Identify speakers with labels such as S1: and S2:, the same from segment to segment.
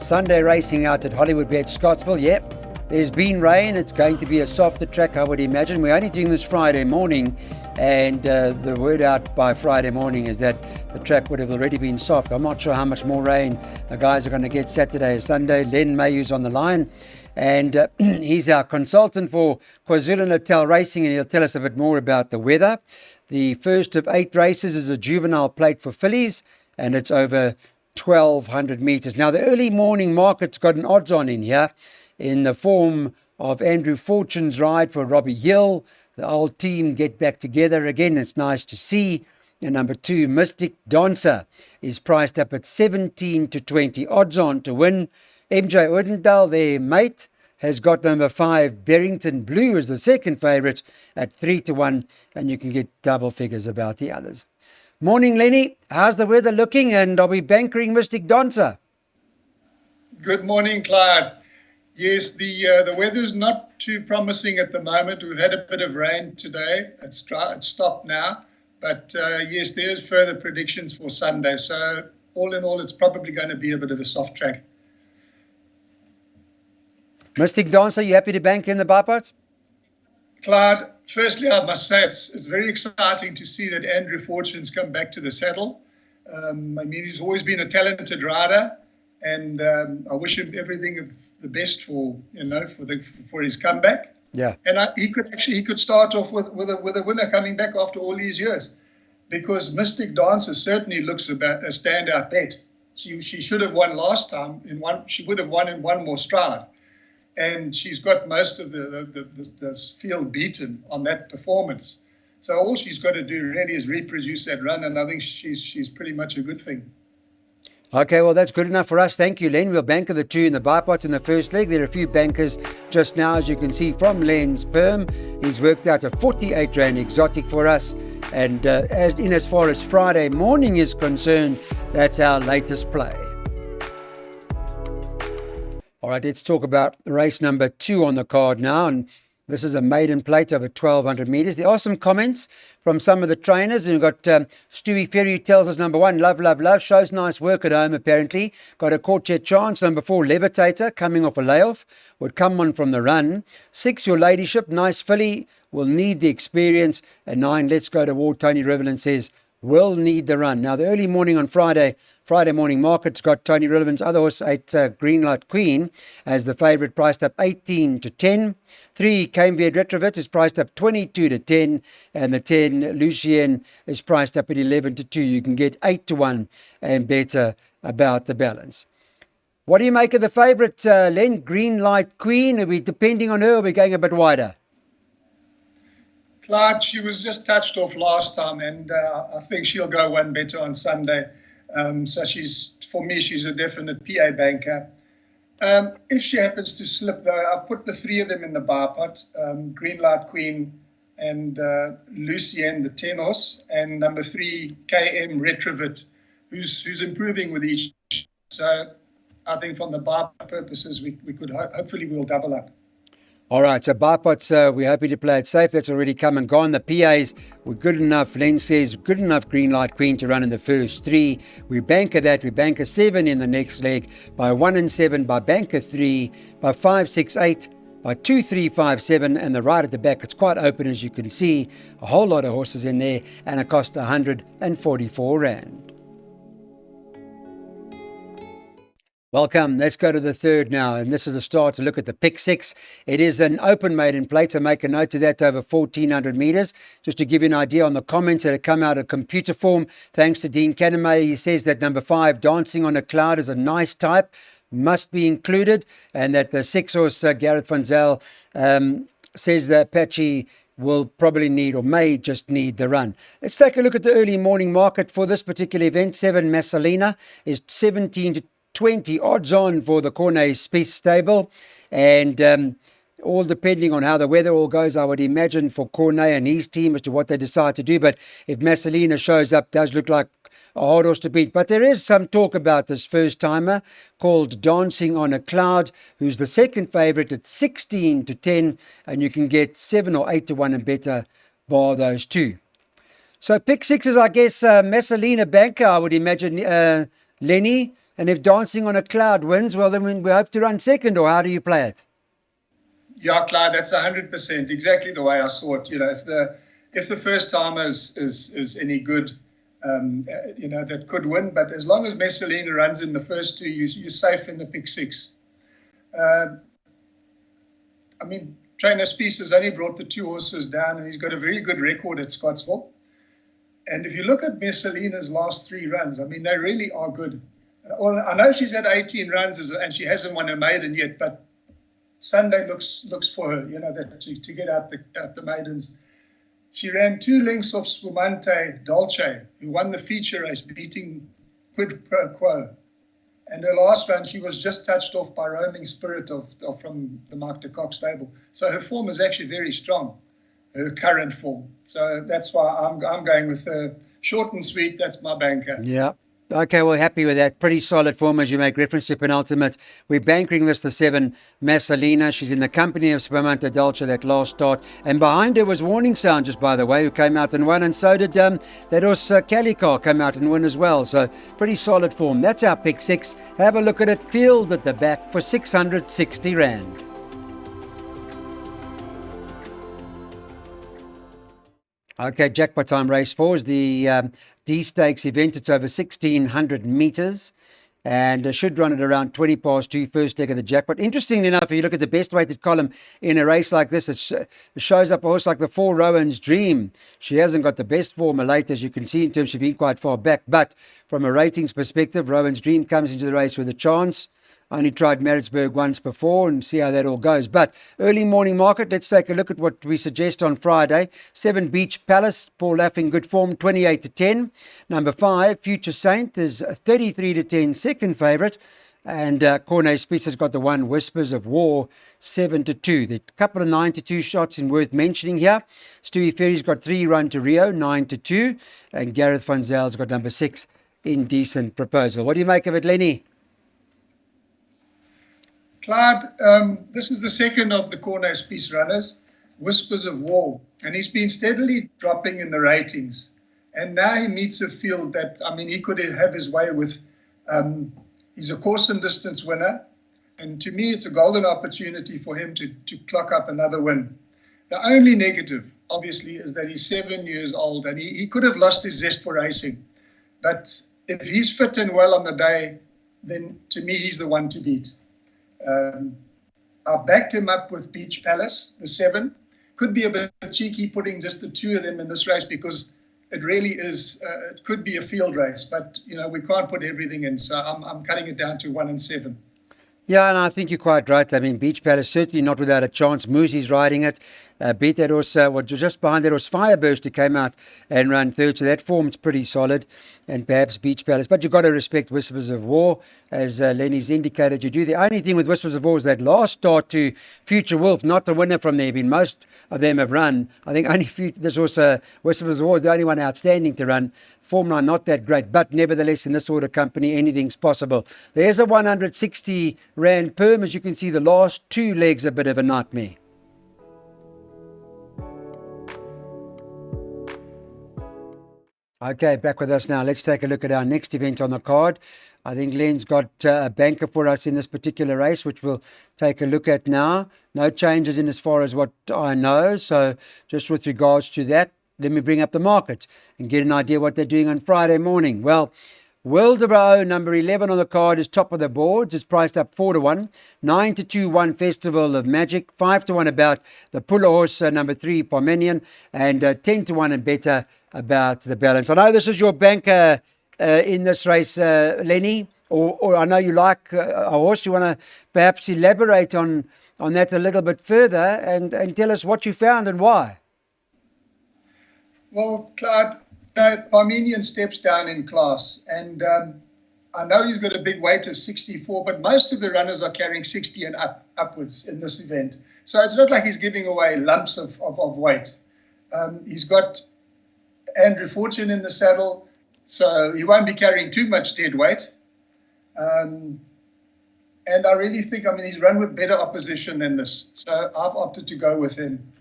S1: Sunday racing out at Hollywood Bet Scottsville. Yep, there's been rain. It's going to be a softer track, I would imagine. We're only doing this Friday morning, and the word out by Friday morning is that the track would have already been soft. I'm not sure how much more rain the guys are going to get Saturday or Sunday. Len Mayhew's on the line, and he's our consultant for KwaZulu-Natal Racing, and he'll tell us a bit more about the weather. The first of 8 races is a juvenile plate for fillies, and it's over 1,200 metres. Now, the early morning market's got an odds on in here in the form of Andrew Fortune's ride for Robbie Hill. The old team get back together again. It's nice to see. And number 2, Mystic Dancer, is priced up at 17 to 20. Odds on to win. MJ Odendaal, their mate, has got number 5, Barrington Blue, as the second favourite at 3 to 1. And you can get double figures about the others. Morning, Lenny. How's the weather looking, and are we bankering Mystic Dancer?
S2: Good morning, Clyde. Yes, the weather's not too promising at the moment. We've had a bit of rain today. It's stopped now. But yes, there's further predictions for Sunday. So all in all, it's probably going to be a bit of a soft track.
S1: Mystic Dancer, you happy to bank in the bipod?
S2: Clyde, firstly, I must say it's very exciting to see that Andrew Fortune's come back to the saddle. I mean, he's always been a talented rider, and I wish him everything of the best for his comeback.
S1: Yeah,
S2: and he could start off with a winner coming back after all these years, because Mystic Dancer certainly looks about a standout bet. She should have won last time she would have won in one more stride. And she's got most of the field beaten on that performance. So all she's got to do really is reproduce that run, and I think she's pretty much a good thing.
S1: Okay, well, that's good enough for us. Thank you, Len. We'll banker the 2 in the bipods in the first leg. There are a few bankers just now, as you can see, from Len's Perm. He's worked out a 48 Rand exotic for us. And as far as Friday morning is concerned, that's our latest play. All right, let's talk about race number 2 on the card now. And this is a maiden plate over 1,200 metres. There are some comments from some of the trainers. And we've got Stewie Ferry, who tells us, number 1, love, love, love. Shows nice work at home, apparently. Got a Quartet Chance. Number 4, Levitator, coming off a layoff. Would come on from the run. 6, Your Ladyship, nice filly. Will need the experience. And 9, Let's Go to War. Tony Riverland says, will need the run. Now, the early morning on Friday morning market's got Tony Riverland's other horse, 8 Greenlight Queen, as the favourite, priced up 18 to 10. 3, Cameviad Retrovit is priced up 22 to 10. And the 10, Lucien, is priced up at 11 to 2. You can get 8 to 1 and better about the balance. What do you make of the favourite, Len? Greenlight Queen? Are we depending on her, or are we going a bit wider?
S2: Clyde, she was just touched off last time, and I think she'll go one better on Sunday. So for me, she's a definite PA banker. If she happens to slip, though, I've put the 3 of them in the bar pot. Greenlight Queen and Lucien, the 10 horse, and number 3, KM Retrovit, who's improving with each. So I think from the bar purposes, we could hopefully we'll double up.
S1: All right, so bipods, we're happy to play it safe. That's already come and gone. The PAs were good enough. Len says good enough Greenlight Queen to run in the first 3. We banker that. We banker 7 in the next leg, by 1 and 7, by banker 3, by 5, 6, 8, by 2, 3, 5, 7, and the right at the back. It's quite open, as you can see. A whole lot of horses in there, and it cost 144 Rand. Welcome. Let's go to the third now, and this is a start to look at the pick 6. It is an open maiden plate, so make a note of that, over 1,400 metres. Just to give you an idea on the comments that have come out of computer form, thanks to Dean Cannemay, he says that number 5, Dancing on a Cloud, is a nice type, must be included, and that the 6 horse, Gareth van Zyl, says that Apache will probably need, or may just need, the run. Let's take a look at the early morning market for this particular event. 7, Massalina, is 17 to 20 odds on for the Cornet Spieth stable, and all depending on how the weather all goes, I would imagine, for Cornet and his team as to what they decide to do. But if Massalina shows up, does look like a hard horse to beat. But there is some talk about this first timer called Dancing on a Cloud, who's the second favourite at 16 to 10, and you can get 7 or 8 to 1 and better, bar those 2. So pick 6 is, I guess, Massalina banker, I would imagine, Lenny. And if Dancing on a Cloud wins, well, then we hope to run second, or how do you play it?
S2: Yeah, Clyde, that's 100% exactly the way I saw it. If the first timer is any good, that could win. But as long as Messalina runs in the first two, you're safe in the pick six. Trainer Spies has only brought the two horses down, and he's got a very good record at Scottsville. And if you look at Messalina's last three runs, they really are good. I know she's had 18 runs and she hasn't won a maiden yet, but Sunday looks for her, to get out the maidens. She ran 2 lengths of Spumante Dolce, who won the feature race, beating Quid Pro Quo. And her last run, she was just touched off by Roaming Spirit from the Mark de Kock stable. So her form is actually very strong, her current form. So that's why I'm going with her. Short and sweet, that's my banker.
S1: Yeah. Okay, well, happy with that. Pretty solid form, as you make reference to penultimate. We're bankering this, the 7, Messalina. She's in the company of Spumante Dolce, that last start. And behind her was Warning Sound, just by the way, who came out and won. And so did that horse Calicar come out and win as well. So pretty solid form. That's our pick 6. Have a look at it. Field at the back for 660 Rand. Okay, jackpot time race 4 is the D Stakes event. It's over 1,600 metres and should run at around 20 past 2, first leg of the jackpot. Interestingly enough, if you look at the best weighted column in a race like this, it shows up a horse like the 4 Rowan's Dream. She hasn't got the best form late, as you can see, in terms of being quite far back. But from a ratings perspective, Rowan's Dream comes into the race with a chance. Only tried Maritzburg once before, and see how that all goes. But early morning market, let's take a look at what we suggest on Friday. 7, Beach Palace, Paul Laffing, good form, 28-10. Number 5, Future Saint, is 33-10, second favourite. And Cornet Spitz has got the 1, Whispers of War, 7-2. The couple of 9-2 shots in worth mentioning here. Stewie Ferry's got 3, Run to Rio, 9-2. And Gareth Van Zyl's got number 6, Indecent Proposal. What do you make of it, Lenny?
S2: Clyde, this is the second of the Cornet Spies runners, Whispers of War, and he's been steadily dropping in the ratings. And now he meets a field that, he could have his way with. He's a course and distance winner, and to me, it's a golden opportunity for him to clock up another win. The only negative, obviously, is that he's 7 years old, and he could have lost his zest for racing. But if he's fit and well on the day, then to me, he's the one to beat. I've backed him up with Beach Palace, the 7. Could be a bit cheeky putting just the 2 of them in this race because it really is, it could be a field race, but, we can't put everything in. So I'm cutting it down to 1 and 7.
S1: Yeah, and I think you're quite right. Beach Palace certainly not without a chance. Moosey's riding it. Beat that horse, just behind that horse, Fireburst, who came out and ran third. So that form's pretty solid. And perhaps Beach Palace. But you've got to respect Whispers of War, as Lenny's indicated you do. The only thing with Whispers of War is that last start to Future Wolf, not the winner from there. Most of them have run. I think only this horse, Whispers of War, is the only one outstanding to run. Form line not that great, but nevertheless, in this sort of company, anything's possible. There's a 160 Rand perm. As you can see, the last 2 legs a bit of a nightmare. Okay, back with us now. Let's take a look at our next event on the card. I think Len's got a banker for us in this particular race, which we'll take a look at now. No changes in as far as what I know. So just with regards to that, let me bring up the market and get an idea what they're doing on Friday morning. Well, Wildebro, number 11 on the card, is top of the boards. It's priced up 4-1. 9-2, 1 Festival of Magic. 5-1 about the Puller horse, number 3, Parmenion. And 10-1 and better about the balance. I know this is your banker in this race, Lenny, or I know you like a horse. You want to perhaps elaborate on that a little bit further and tell us what you found and why.
S2: Well, Clyde, Parmenion steps down in class, and I know he's got a big weight of 64, but most of the runners are carrying 60 and upwards in this event. So it's not like he's giving away lumps of weight. He's got Andrew Fortune in the saddle, so he won't be carrying too much dead weight. And I really think, he's run with better opposition than this, so I've opted to go with him.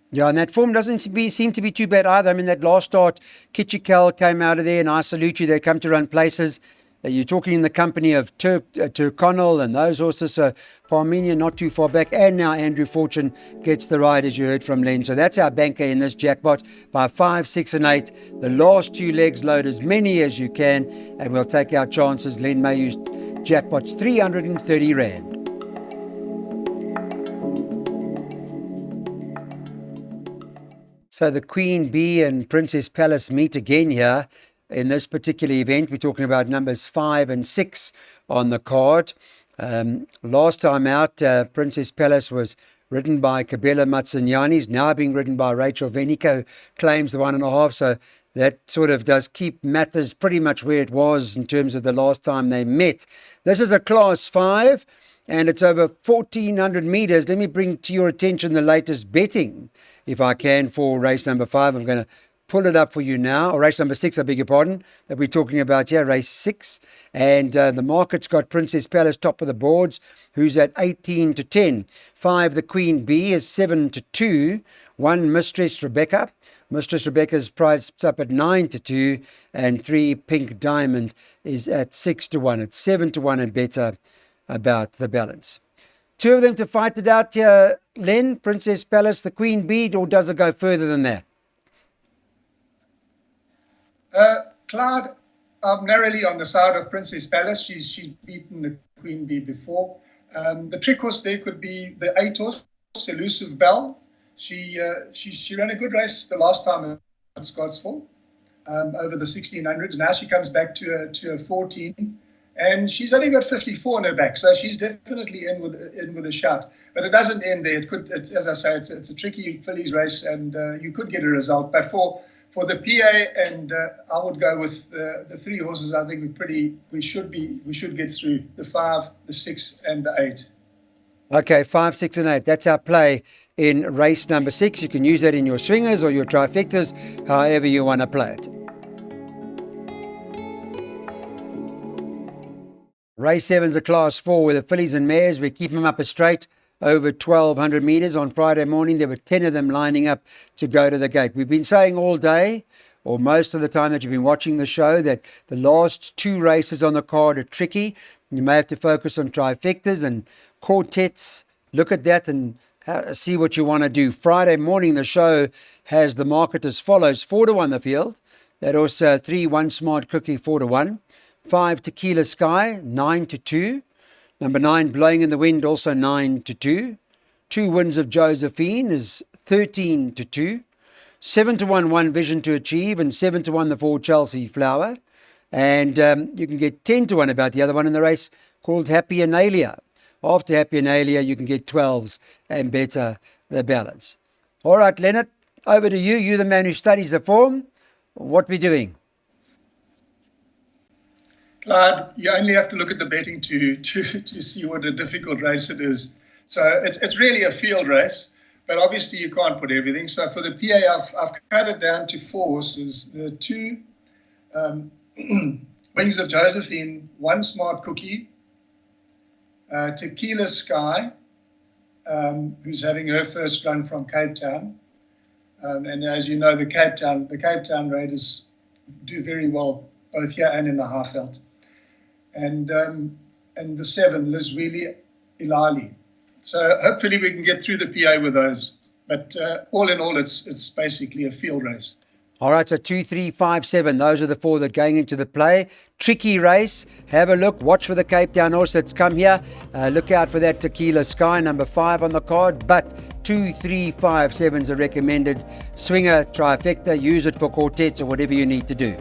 S1: Yeah, and that form doesn't seem to be too bad either. That last start, Kitchikel came out of there, and I salute you. They come to run places. You're talking in the company of Tyrconnell and those horses. So Parmenia not too far back. And now Andrew Fortune gets the ride, as you heard from Len. So that's our banker in this jackpot by 5, 6 and 8. The last 2 legs, load as many as you can. And we'll take our chances. Len Mayhew's jackpot's 330 Rand. So the Queen Bee and Princess Palace meet again here in this particular event. We're talking about numbers 5 and 6 on the card. Last time out, Princess Palace was ridden by Kabela Matsinyani. It's now being ridden by Rachel Venico, claims the 1.5. So that sort of does keep matters pretty much where it was in terms of the last time they met. This is a Class 5 and it's over 1,400 meters. Let me bring to your attention the latest betting, if I can, for race number 5. I'm going to pull it up for you now, or race number 6, I beg your pardon, that we're talking about here, race 6. And the market's got Princess Palace top of the boards, who's at 18 to 10. 5, the Queen Bee, is 7 to 2. 1, Mistress Rebecca. Mistress Rebecca's priced up at 9 to 2. And 3, Pink Diamond, is at 6 to 1. It's 7 to 1 and better about the balance. 2 of them to fight it out here, Len, Princess Palace, the Queen Bee, or does it go further than that?
S2: Clyde, I'm narrowly on the side of Princess Palace. She's beaten the Queen Bee before. The trick horse there could be the 8 horse, Elusive Bell. She ran a good race the last time at Scottsville over the 1600s. Now she comes back to a 14. And she's only got 54 on her back, so she's definitely in with a shot. But it doesn't end there. As I say, it's a tricky fillies race, and you could get a result. But for the PA, and I would go with the 3 horses. I think we should get through the 5, the 6, and the 8.
S1: Okay, 5, 6, and 8. That's our play in race number 6. You can use that in your swingers or your trifectas, however you want to play it. Race 7's a Class 4 with the fillies and mares. We keep them up a straight over 1,200 metres. On Friday morning, there were 10 of them lining up to go to the gate. We've been saying all day, or most of the time that you've been watching the show, that the last 2 races on the card are tricky. You may have to focus on trifectas and quartets. Look at that and see what you want to do. Friday morning, the show has the market as follows. 4 to 1 the field. That also 3, 1 Smart Cookie, 4 to 1. 5, Tequila Sky, 9 to 2. Number 9, Blowing in the Wind, also 9 to 2. 2 Winds of Josephine is 13 to 2. 7 to 1, 1 Vision to Achieve, and 7 to 1, the 4 Chelsea Flower. And you can get 10 to 1 about the other one in the race called Happy Analia. After Happy Analia, you can get 12s and better the balance. All right, Leonard, over to you. You're the man who studies the form. What we doing?
S2: Clyde, you only have to look at the betting to see what a difficult race it is. So it's really a field race, but obviously you can't put everything. So for the PA, I've cut it down to 4 horses. The 2 Wings of Josephine, 1 Smart Cookie, Tequila Sky, who's having her first run from Cape Town. And as you know, the Cape Town Raiders do very well both here and in the Highveld. And the 7, Lizwili Ilali. So hopefully we can get through the PA with those. But all in all, it's basically a field race.
S1: All right, so 2, 3, 5, 7. Those are the 4 that are going into the play. Tricky race. Have a look. Watch for the Cape Town horse that's come here. Look out for that Tequila Sky, number 5 on the card. But 2, 3, 5, 7's a recommended swinger trifecta. Use it for quartets or whatever you need to do.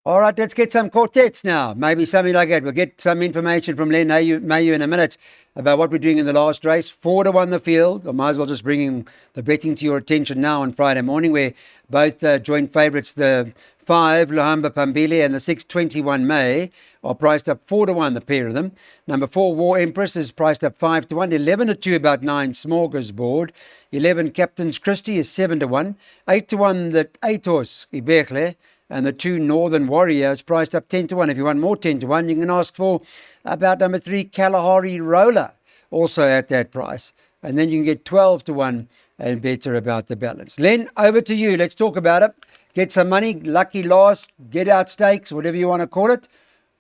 S1: All right, let's get some quartets now. Maybe something like that. We'll get some information from Len Mayhew in a minute about what we're doing in the last race. 4 to 1 the field. I might as well just bring the betting to your attention now on Friday morning, where both joint favourites, the 5, Luhamba Pambili, and the 6, 21 May, are priced up 4 to 1, the pair of them. Number 4, War Empress, is priced up 5 to 1. 11 to 2, about 9, Smorgasbord. 11, Captain's Christie, is 7 to 1. 8 to 1, the 8 horse, Iberle. And the 2 Northern Warriors priced up 10 to 1. If you want more 10 to 1, you can ask for about number 3 Kalahari Roller, also at that price. And then you can get 12 to 1 and better about the balance. Len, over to you. Let's talk about it. Get some money, lucky last, get out stakes, whatever you want to call it.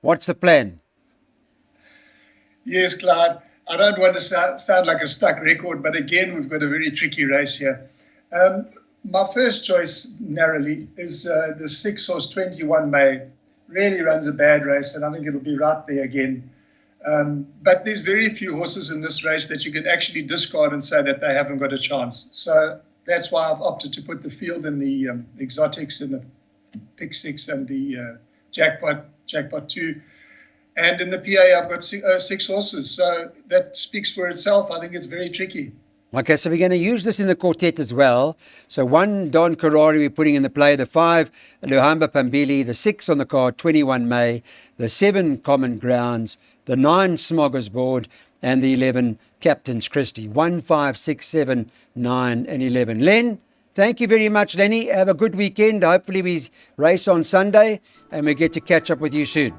S1: What's the plan?
S2: Yes, Clyde. I don't want to sound like a stuck record, but again, we've got a very tricky race here. My first choice, narrowly, is the 6 horse 21 May. Really runs a bad race, and I think it'll be right there again. But there's very few horses in this race that you can actually discard and say that they haven't got a chance. So that's why I've opted to put the field in the exotics and the pick 6 and the jackpot 2. And in the PA, I've got 6 horses. So that speaks for itself. I think it's very tricky.
S1: Okay, so we're going to use this in the quartet as well. So 1, Don Karari, we're putting in the play. The 5, Luhamba Pambili. The 6 on the card, 21 May. The 7, Common Grounds. The 9, Smorgasbord. And the 11, Captain's Christie. 1, 5, 6, 7, 9, and 11. Len, thank you very much, Lenny. Have a good weekend. Hopefully we race on Sunday and we get to catch up with you soon.